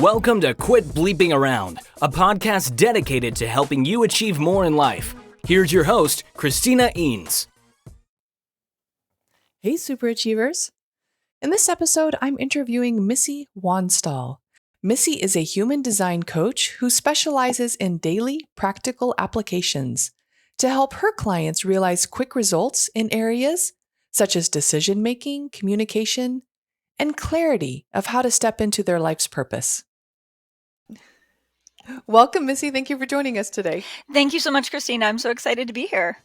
Welcome to Quit Bleeping Around, a podcast dedicated to helping you achieve more in life. Here's your host, Christina Eanes. Hey, Superachievers. In this episode, I'm interviewing Missy Wanstall. Missy is a human design coach who specializes in daily practical applications to help her clients realize quick results in areas such as decision-making, communication, and clarity of how to step into their life's purpose. Welcome, Missy. Thank you for joining us today. Thank you so much, Christina. I'm so excited to be here.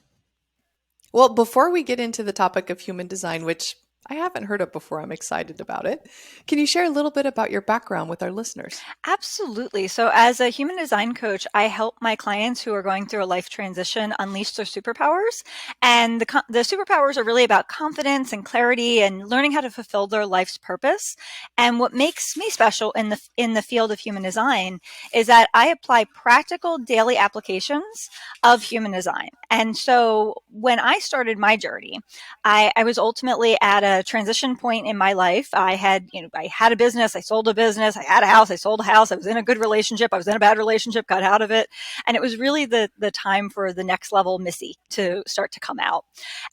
Well, before we get into the topic of human design, which I haven't heard of before, I'm excited about it. Can you share a little bit about your background with our listeners? Absolutely. So as a human design coach, I help my clients who are going through a life transition unleash their superpowers. And the superpowers are really about confidence and clarity and learning how to fulfill their life's purpose. And what makes me special in the field of human design is that I apply practical daily applications of human design. And so when I started my journey, I was ultimately at a transition point in my life. I had a business, I sold a business, I had a house, I sold a house, I was in a good relationship, I was in a bad relationship, got out of it. And it was really the time for the next level Missy to start to come out.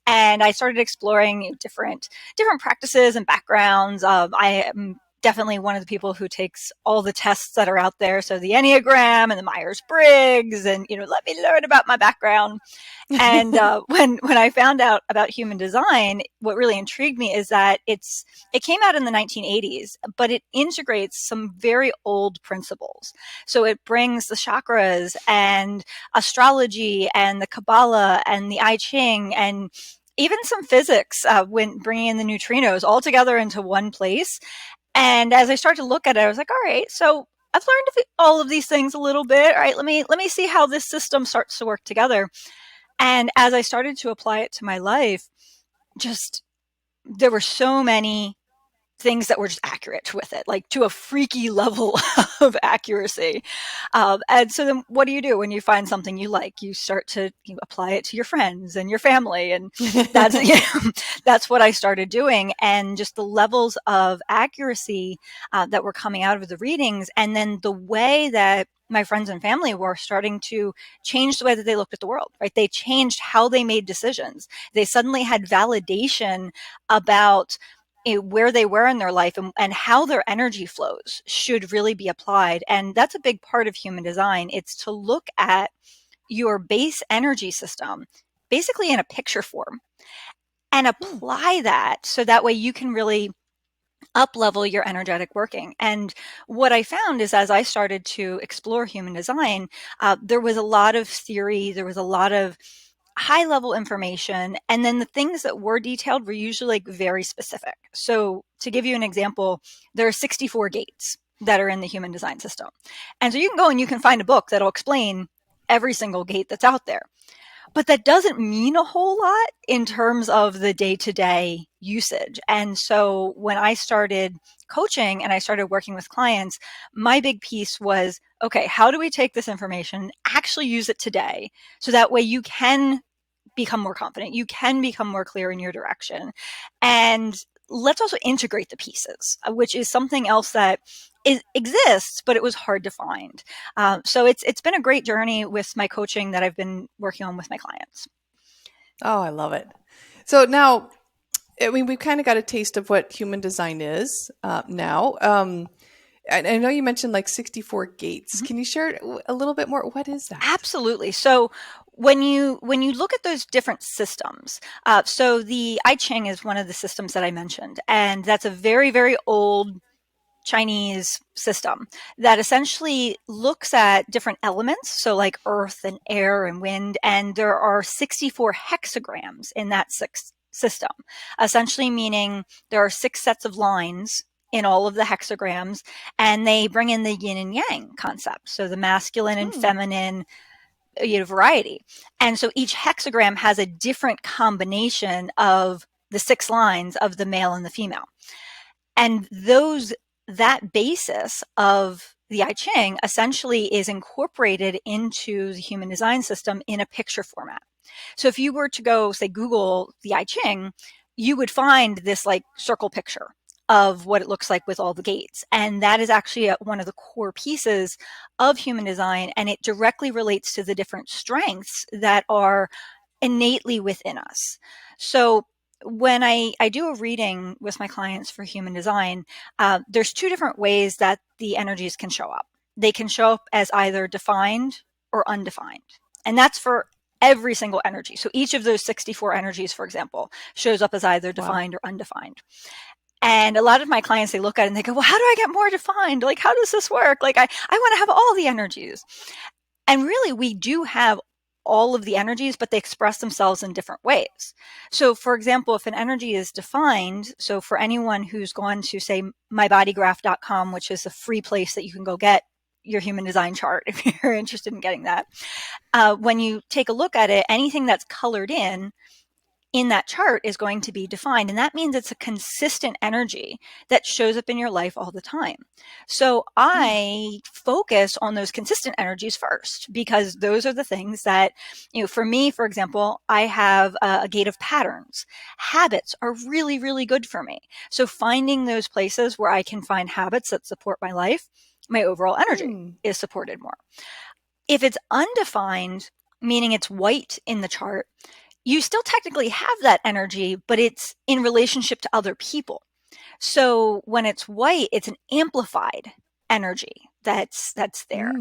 And I started exploring different practices and backgrounds. I am definitely one of the people who takes all the tests that are out there. So the Enneagram and the Meyers-Briggs and, let me learn about my background. And when I found out about human design, what really intrigued me is that it came out in the 1980s, but it integrates some very old principles. So it brings the chakras and astrology and the Kabbalah and the I Ching and even some physics when bringing in the neutrinos all together into one place. And as I started to look at it, I was like, all right, so I've learned all of these things a little bit. All right, let me see how this system starts to work together. And as I started to apply it to my life, there were so many things that were just accurate with it, like to a freaky level of accuracy. And so then what do you do when you find something you like? You start to apply it to your friends and your family. And that's what I started doing. And just the levels of accuracy that were coming out of the readings. And then the way that my friends and family were starting to change the way that they looked at the world, right? They changed how they made decisions. They suddenly had validation about where they were in their life and how their energy flows should really be applied. And that's a big part of human design. It's to look at your base energy system, basically in a picture form, and apply that so that way you can really up-level your energetic working. And what I found is as I started to explore human design, there was a lot of theory, there was a lot of high-level information, and then the things that were detailed were usually very specific. So to give you an example, there are 64 gates that are in the human design system. And so you can go and you can find a book that'll explain every single gate that's out there. But that doesn't mean a whole lot in terms of the day-to-day usage. And so when I started coaching and I started working with clients, my big piece was, okay, how do we take this information, actually use it today, so that way you can become more confident, you can become more clear in your direction. And let's also integrate the pieces, which is something else that exists, but it was hard to find. So it's been a great journey with my coaching that I've been working on with my clients. Oh, I love it. So now, we've kind of got a taste of what human design is now. I know you mentioned 64 gates. Mm-hmm. Can you share a little bit more? What is that? Absolutely. So when you look at those different systems, so the I Ching is one of the systems that I mentioned, and that's a very, very old Chinese system that essentially looks at different elements, so like earth and air and wind, and there are 64 hexagrams in that system, essentially meaning there are 6 sets of lines in all of the hexagrams, and they bring in the yin and yang concept, so the masculine and feminine variety. And so each hexagram has a different combination of the 6 lines of the male and the female. And that basis of the I Ching essentially is incorporated into the human design system in a picture format. So if you were to go, say, Google the I Ching, you would find this circle picture of what it looks like with all the gates. And that is actually one of the core pieces of human design. And it directly relates to the different strengths that are innately within us. So when I do a reading with my clients for human design, there's two different ways that the energies can show up. They can show up as either defined or undefined. And that's for every single energy. So each of those 64 energies, for example, shows up as either defined or undefined. And a lot of my clients, they look at it and they go, well, how do I get more defined? Like, how does this work? Like, I want to have all the energies. And really, we do have all of the energies, but they express themselves in different ways. So for example, if an energy is defined, so for anyone who's gone to, say, mybodygraph.com, which is a free place that you can go get your human design chart if you're interested in getting that, when you take a look at it, anything that's colored in that chart is going to be defined. And that means it's a consistent energy that shows up in your life all the time. So I focus on those consistent energies first, because those are the things that, for me, for example, I have a gate of patterns. Habits are really, really good for me. So finding those places where I can find habits that support my life, my overall energy is supported more. If it's undefined, meaning it's white in the chart, you still technically have that energy, but it's in relationship to other people. So when it's white, it's an amplified energy that's there.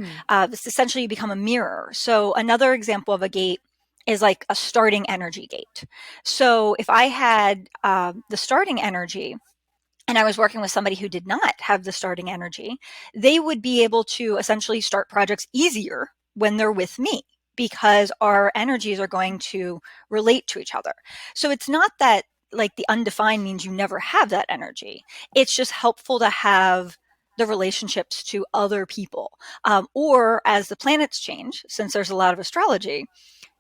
This essentially you become a mirror. So another example of a gate is like a starting energy gate. So if I had the starting energy and I was working with somebody who did not have the starting energy, they would be able to essentially start projects easier when they're with me, because our energies are going to relate to each other. So it's not that like the undefined means you never have that energy. It's just helpful to have the relationships to other people. Or as the planets change, since there's a lot of astrology,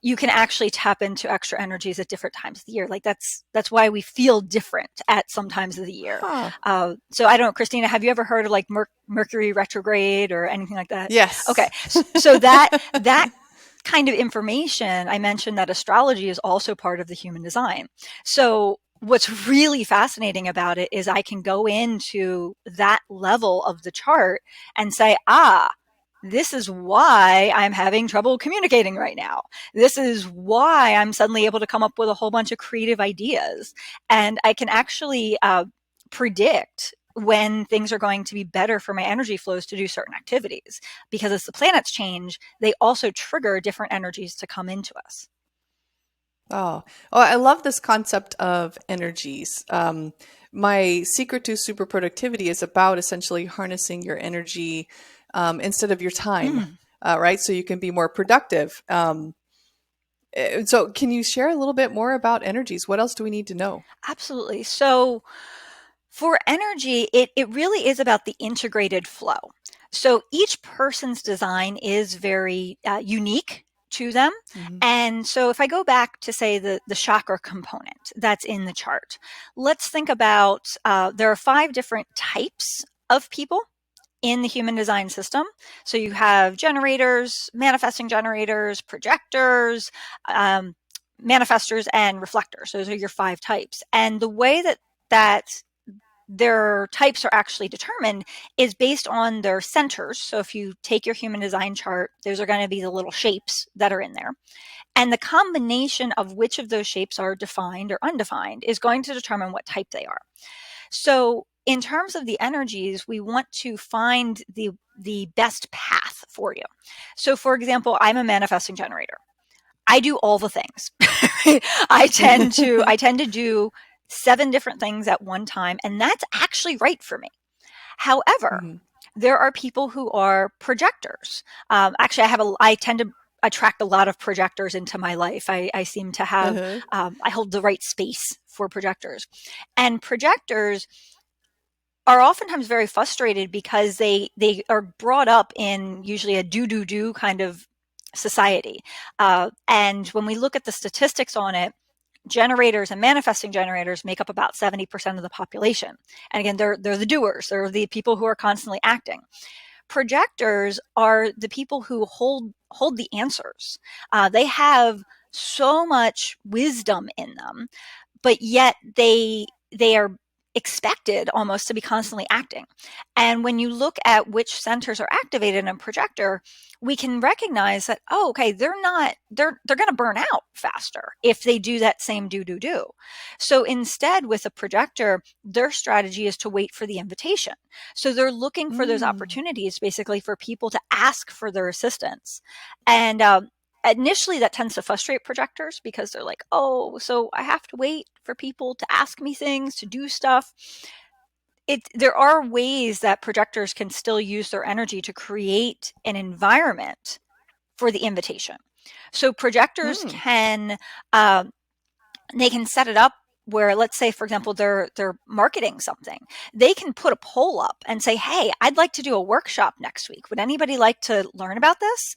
you can actually tap into extra energies at different times of the year. Like that's why we feel different at some times of the year. So I don't know, Christina, have you ever heard of like Mercury retrograde or anything like that? Yes. Okay. So that kind of information, I mentioned that astrology is also part of the human design. So what's really fascinating about it is I can go into that level of the chart and say, this is why I'm having trouble communicating right now. This is why I'm suddenly able to come up with a whole bunch of creative ideas. And I can actually predict when things are going to be better for my energy flows to do certain activities. Because as the planets change, they also trigger different energies to come into us. Oh, I love this concept of energies. My secret to super productivity is about essentially harnessing your energy instead of your time, right? So you can be more productive. So can you share a little bit more about energies? What else do we need to know? Absolutely. So for energy, it really is about the integrated flow. So each person's design is very unique to them. And so if I go back to, say, the chakra component that's in the chart, let's think about there are 5 different types of people in the human design system. So you have generators, manifesting generators, projectors, manifestors, and reflectors. Those are your 5 types. And the way that their types are actually determined is based on their centers. So if you take your human design chart, those are going to be the little shapes that are in there. And the combination of which of those shapes are defined or undefined is going to determine what type they are. So in terms of the energies, we want to find the best path for you. So for example, I'm a manifesting generator. I do all the things. I tend to do 7 different things at one time, and that's actually right for me. However, there are people who are projectors. Actually, I tend to attract a lot of projectors into my life. I seem to have, I hold the right space for projectors. And projectors are oftentimes very frustrated because they are brought up in usually a do kind of society. And when we look at the statistics on it, generators and manifesting generators make up about 70% of the population. And again, they're the doers. They're the people who are constantly acting. Projectors are the people who hold the answers. They have so much wisdom in them, but yet they are expected almost to be constantly acting. And when you look at which centers are activated in a projector, we can recognize that, oh, okay, they're going to burn out faster if they do that same do. So instead, with a projector, their strategy is to wait for the invitation. So they're looking for those opportunities, basically, for people to ask for their assistance. And initially, that tends to frustrate projectors because they're like, oh, so I have to wait for people to ask me things, to do stuff. There are ways that projectors can still use their energy to create an environment for the invitation. So projectors can they can set it up where, let's say, for example, they're marketing something. They can put a poll up and say, hey, I'd like to do a workshop next week. Would anybody like to learn about this?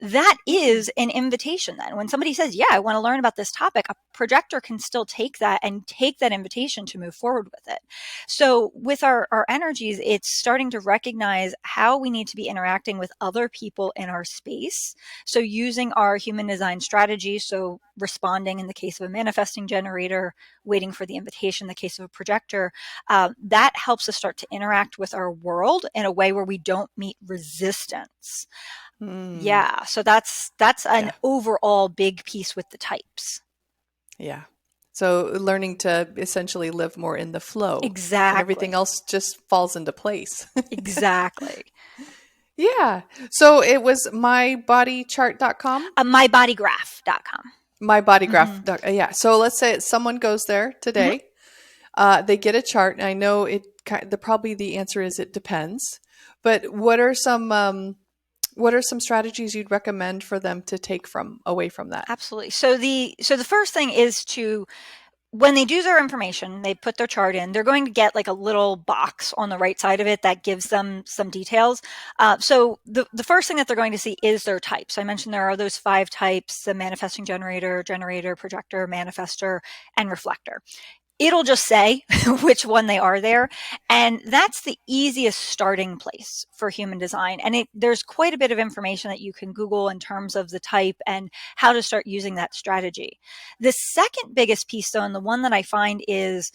That is an invitation then. When somebody says, yeah, I want to learn about this topic, a projector can still take that and take that invitation to move forward with it. So with our energies, it's starting to recognize how we need to be interacting with other people in our space. So using our human design strategy, so responding in the case of a manifesting generator, waiting for the invitation in the case of a projector, that helps us start to interact with our world in a way where we don't meet resistance. Yeah. So that's an overall big piece with the types. Yeah. So learning to essentially live more in the flow. Exactly. And everything else just falls into place. Exactly. Yeah. So it was mybodychart.com? Mybodygraph.com. Mybodygraph. Yeah. So let's say someone goes there today. They get a chart. And I know probably the answer is it depends. But what are some strategies you'd recommend for them to take away from that? Absolutely. So the first thing is when they do their information, they put their chart in, they're going to get like a little box on the right side of it that gives them some details. So the first thing that they're going to see is their type. So I mentioned there are those 5 types: the manifesting generator, projector, manifestor, and reflector. It'll just say which one they are there. And that's the easiest starting place for human design. And there's quite a bit of information that you can Google in terms of the type and how to start using that strategy. The second biggest piece, though, and the one that I find is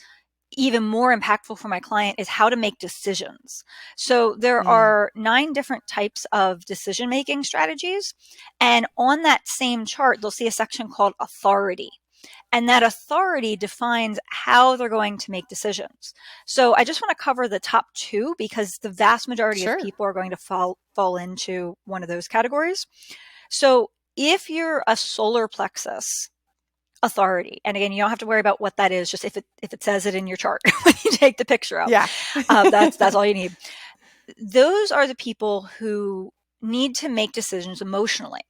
even more impactful for my client, is how to make decisions. So there are 9 different types of decision-making strategies. And on that same chart, they'll see a section called authority. And that authority defines how they're going to make decisions. So I just want to cover the top 2 because the vast majority of people are going to fall into one of those categories. So if you're a solar plexus authority, and again, you don't have to worry about what that is, just if it says it in your chart when you take the picture out. Yeah. That's all you need. Those are the people who need to make decisions emotionally.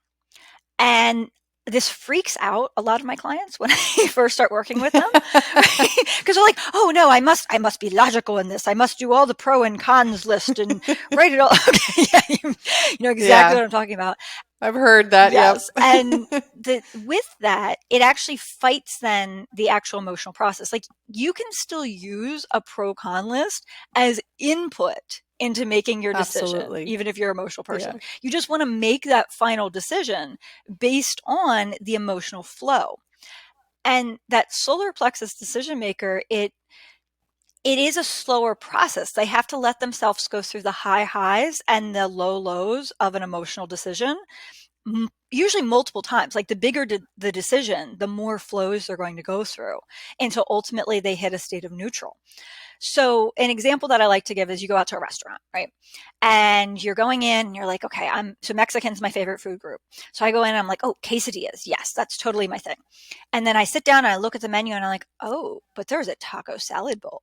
And this freaks out a lot of my clients when I first start working with them, because they're like, "Oh no, I must be logical in this. I must do all the pro and cons list and write it all." Okay, yeah, you know exactly what I'm talking about. I've heard that. Yes, Yep. and with that, it actually fights then the actual emotional process. Like, you can still use a pro-con list as input into making your decision, even if you're an emotional person. Yeah. You just want to make that final decision based on the emotional flow. And that solar plexus decision maker, it is a slower process. They have to let themselves go through the high highs and the low lows of an emotional decision, usually multiple times. Like, the bigger the decision, the more flows they're going to go through until ultimately they hit a state of neutral. So an example that I like to give is you go out to a restaurant, right? And you're going in and you're like, okay, so Mexican's my favorite food group. So I go in and I'm like, oh, quesadillas. Yes, that's totally my thing. And then I sit down and I look at the menu and I'm like, oh, but there's a taco salad bowl.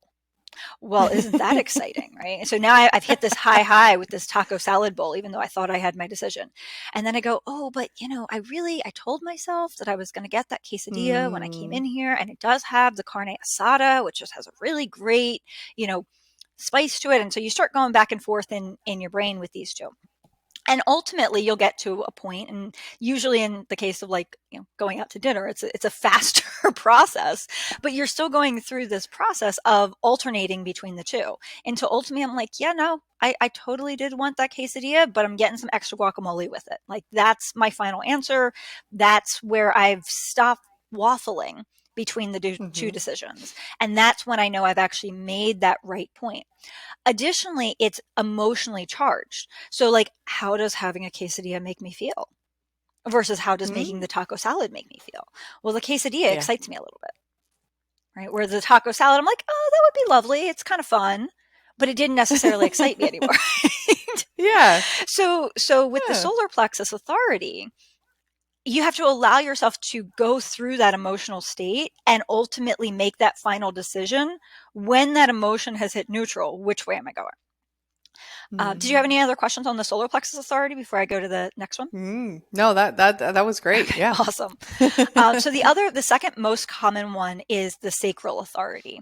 Well, isn't that exciting, right? So now I've hit this high with this taco salad bowl, even though I thought I had my decision. And then I go, oh, but I told myself that I was going to get that quesadilla when I came in here, and it does have the carne asada, which just has a really great, spice to it. And so you start going back and forth in your brain with these two. And ultimately, you'll get to a point, and usually in the case of going out to dinner, it's a faster process, but you're still going through this process of alternating between the two. Until ultimately, I'm like, yeah, no, I totally did want that quesadilla, but I'm getting some extra guacamole with it. Like, that's my final answer. That's where I've stopped waffling between the two decisions. And that's when I know I've actually made that right point. Additionally, it's emotionally charged. So like, how does having a quesadilla make me feel? Versus how does making the taco salad make me feel? Well, the quesadilla excites me a little bit, right? Where the taco salad, I'm like, oh, that would be lovely. It's kind of fun, but it didn't necessarily excite me anymore. Yeah. So with the solar plexus authority, you have to allow yourself to go through that emotional state and ultimately make that final decision when that emotion has hit neutral. Which way am I going? Did you have any other questions on the solar plexus authority before I go to the next one? No, that was great. Okay, yeah. Awesome. So the second most common one is the sacral authority.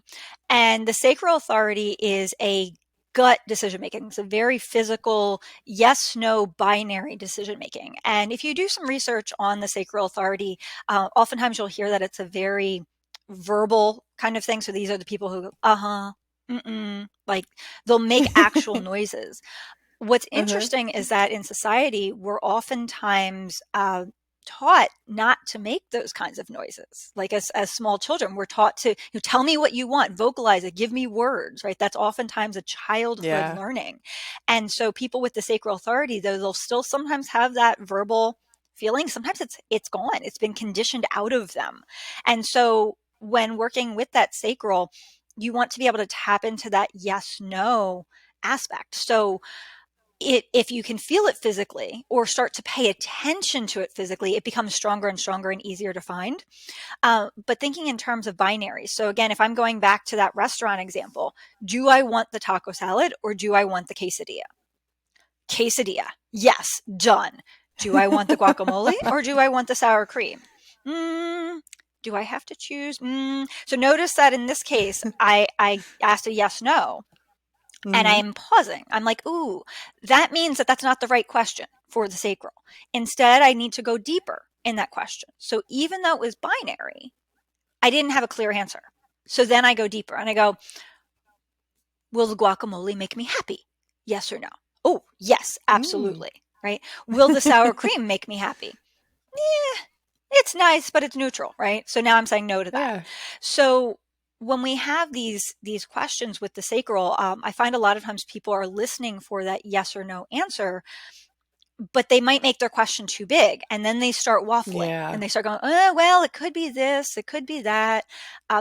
And the sacral authority is a gut decision making. It's a very physical, yes, no binary decision making. And if you do some research on the sacral authority, oftentimes you'll hear that it's a very verbal kind of thing. So these are the people who go, like they'll make actual noises. What's interesting is that in society, we're oftentimes taught not to make those kinds of noises. Like as small children, we're taught to tell me what you want, vocalize it, give me words, right? That's oftentimes a childhood learning. And so people with the sacral authority, though, they'll still sometimes have that verbal feeling. Sometimes it's gone. It's been conditioned out of them. And so when working with that sacral, you want to be able to tap into that yes, no aspect. So if you can feel it physically or start to pay attention to it physically, it becomes stronger and stronger and easier to find. But thinking in terms of binaries. So again, if I'm going back to that restaurant example, do I want the taco salad or do I want the quesadilla? Quesadilla. Yes, done. Do I want the guacamole or do I want the sour cream? Do I have to choose? So notice that in this case, I asked a yes, no. And I'm pausing. I'm like, ooh, that means that that's not the right question for the sacral. Instead, I need to go deeper in that question. So even though it was binary, I didn't have a clear answer. So then I go deeper and I go, will the guacamole make me happy? Yes or no? Oh, yes, absolutely. Right? Will the sour cream make me happy? Yeah, it's nice, but it's neutral, right? So now I'm saying no to that. Yeah. So when we have these questions with the sacral, I find a lot of times people are listening for that yes or no answer, but they might make their question too big and then they start waffling and they start going, oh, well, it could be this, it could be that.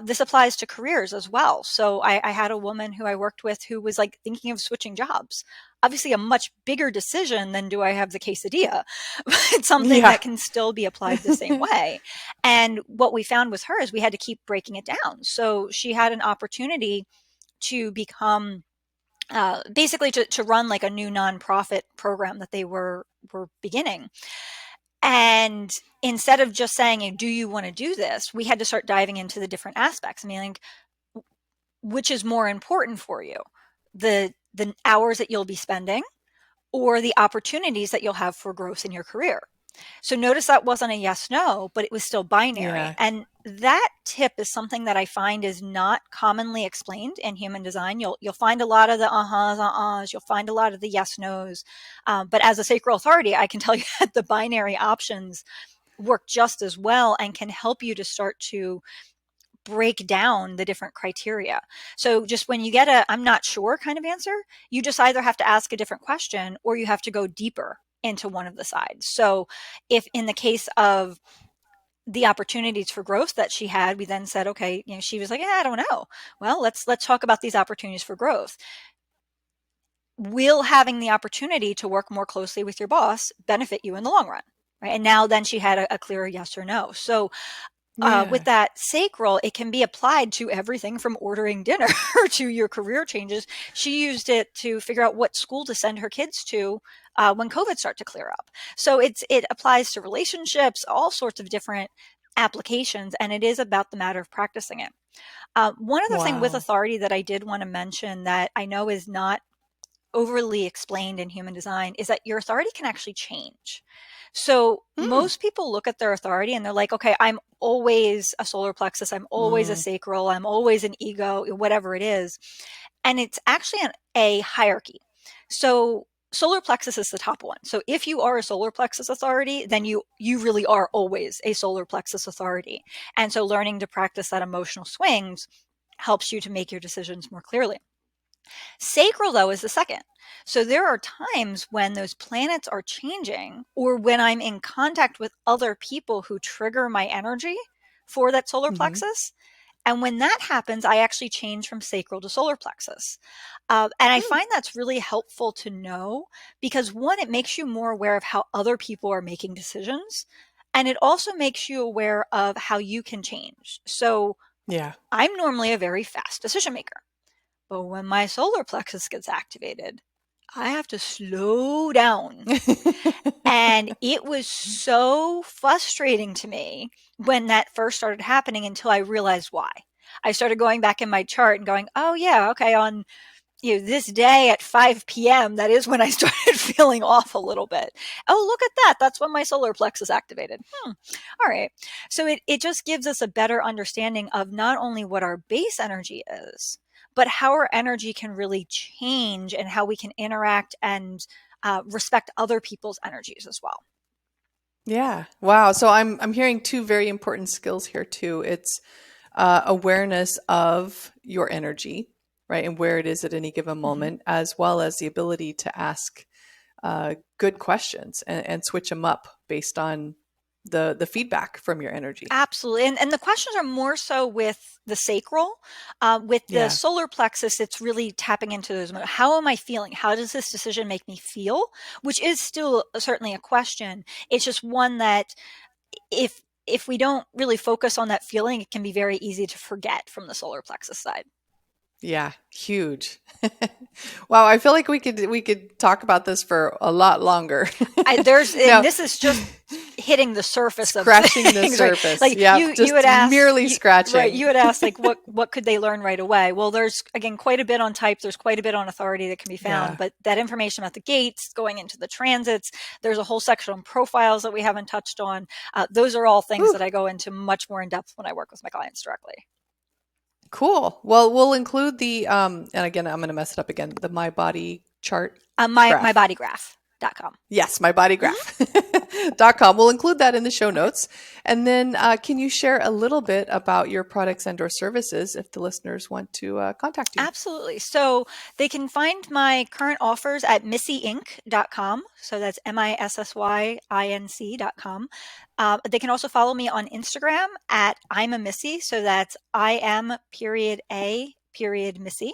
This applies to careers as well. So I had a woman who I worked with who was like thinking of switching jobs. Obviously a much bigger decision than do I have the quesadilla, but it's something that can still be applied the same way. And what we found with her is we had to keep breaking it down. So she had an opportunity to become basically to run like a new nonprofit program that they were beginning. And instead of just saying, do you want to do this? We had to start diving into the different aspects. I mean, like, which is more important for you? The hours that you'll be spending or the opportunities that you'll have for growth in your career. So notice that wasn't a yes, no, but it was still binary. Yeah. And that tip is something that I find is not commonly explained in human design. You'll find a lot of the ahs, you'll find a lot of the yes, nos. But as a sacral authority, I can tell you that the binary options work just as well and can help you to start to break down the different criteria. So just when you get a I'm not sure kind of answer, you just either have to ask a different question or you have to go deeper into one of the sides. So if in the case of the opportunities for growth that she had, we then said, okay, she was like, I don't know. Well, let's talk about these opportunities for growth. Will having the opportunity to work more closely with your boss benefit you in the long run? Right. And now then she had a clear yes or no. So with that sacral, it can be applied to everything from ordering dinner to your career changes. She used it to figure out what school to send her kids to when COVID started to clear up. So it applies to relationships, all sorts of different applications, and it is about the matter of practicing it. One other thing with authority that I did want to mention that I know is not overly explained in human design is that your authority can actually change. So most people look at their authority and they're like, okay, I'm always a solar plexus. I'm always a sacral. I'm always an ego, whatever it is. And it's actually a hierarchy. So solar plexus is the top one. So if you are a solar plexus authority, then you really are always a solar plexus authority. And so learning to practice that emotional swings helps you to make your decisions more clearly. Sacral, though, is the second. So there are times when those planets are changing, or when I'm in contact with other people who trigger my energy for that solar Mm-hmm. plexus. And when that happens, I actually change from sacral to solar plexus. And I find that's really helpful to know because, one, it makes you more aware of how other people are making decisions. And it also makes you aware of how you can change. So Yeah. I'm normally a very fast decision maker. But when my solar plexus gets activated, I have to slow down. And it was so frustrating to me when that first started happening until I realized why. I started going back in my chart and going, oh yeah, okay, on this day at 5 p.m., that is when I started feeling off a little bit. Oh, look at that. That's when my solar plexus activated. All right. So it just gives us a better understanding of not only what our base energy is, but how our energy can really change and how we can interact and respect other people's energies as well. Yeah. Wow. So I'm hearing two very important skills here too. It's awareness of your energy, right, and where it is at any given moment, as well as the ability to ask good questions and switch them up based on the feedback from your energy. Absolutely. And the questions are more so with the sacral. With the Yeah. solar plexus, it's really tapping into those. How am I feeling? How does this decision make me feel? Which is still certainly a question. It's just one that if we don't really focus on that feeling, it can be very easy to forget from the solar plexus side. Yeah, huge. Wow, I feel like we could talk about this for a lot longer. And Now, this is just hitting the surface of scratching the things, right? surface. Like Yeah, you just would ask, merely scratching. right? You would ask, like, what could they learn right away? Well, there's again quite a bit on type. There's quite a bit on authority that can be found, Yeah. but that information about the gates, going into the transits, there's a whole section on profiles that we haven't touched on. Those are all things Whew. that I go into much more in depth when I work with my clients directly. Cool. Well, we'll include the and again, I'm going to mess it up again. The My Body chart graph. mybodygraph.com. Yes, mybodygraph.com. We'll include that in the show notes. And then can you share a little bit about your products and or services if the listeners want to contact you? Absolutely. So they can find my current offers at missyinc.com. So that's MISSYINC.com. They can also follow me on Instagram at I'm a Missy. So that's IM_A_Missy.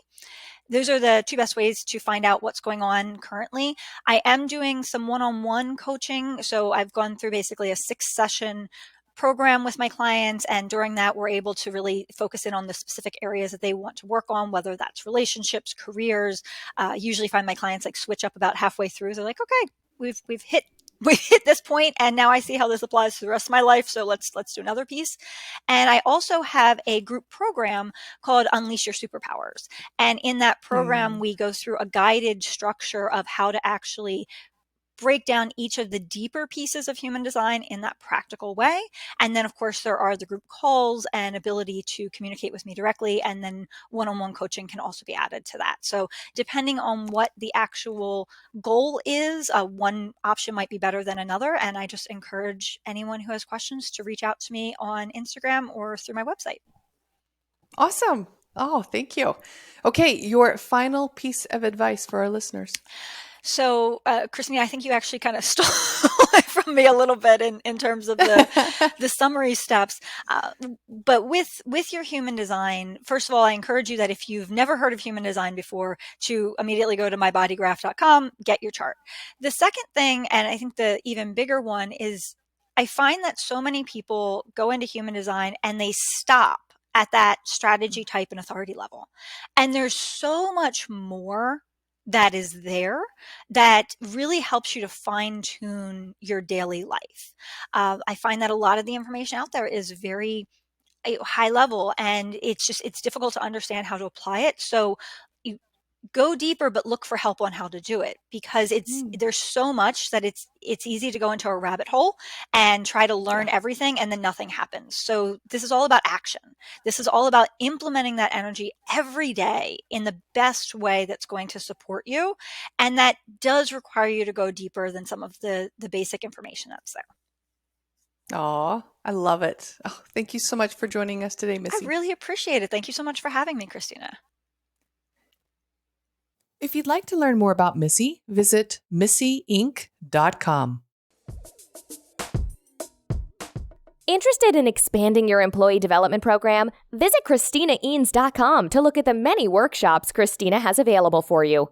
Those are the two best ways to find out what's going on currently. I am doing some one-on-one coaching. So I've gone through basically a 6-session program with my clients. And during that, we're able to really focus in on the specific areas that they want to work on, whether that's relationships, careers. Usually find my clients like switch up about halfway through. They're like, okay, we've hit this point and now I see how this applies to the rest of my life. So let's do another piece. And I also have a group program called Unleash Your Superpowers. And in that program, we go through a guided structure of how to actually break down each of the deeper pieces of human design in that practical way. And then, of course, there are the group calls and ability to communicate with me directly. And then one-on-one coaching can also be added to that. So depending on what the actual goal is, one option might be better than another. And I just encourage anyone who has questions to reach out to me on Instagram or through my website. Awesome. Oh, thank you. Okay, your final piece of advice for our listeners. So, Christina, I think you actually kind of stole it from me a little bit in terms of the summary steps. But with your human design, first of all, I encourage you that if you've never heard of human design before, to immediately go to mybodygraph.com, get your chart. The second thing, and I think the even bigger one, is I find that so many people go into human design and they stop at that strategy type and authority level. And there's so much more that is there that really helps you to fine tune your daily life. I find that a lot of the information out there is very high level and it's difficult to understand how to apply it. So go deeper, but look for help on how to do it, because there's so much that it's easy to go into a rabbit hole and try to learn everything, and then nothing happens. So this is all about action. This is all about implementing that energy every day in the best way that's going to support you. And that does require you to go deeper than some of the basic information that's there. Aw, I love it. Oh, thank you so much for joining us today, Missy. I really appreciate it. Thank you so much for having me, Christina. If you'd like to learn more about Missy, visit missyinc.com. Interested in expanding your employee development program? Visit ChristinaEanes.com to look at the many workshops Christina has available for you.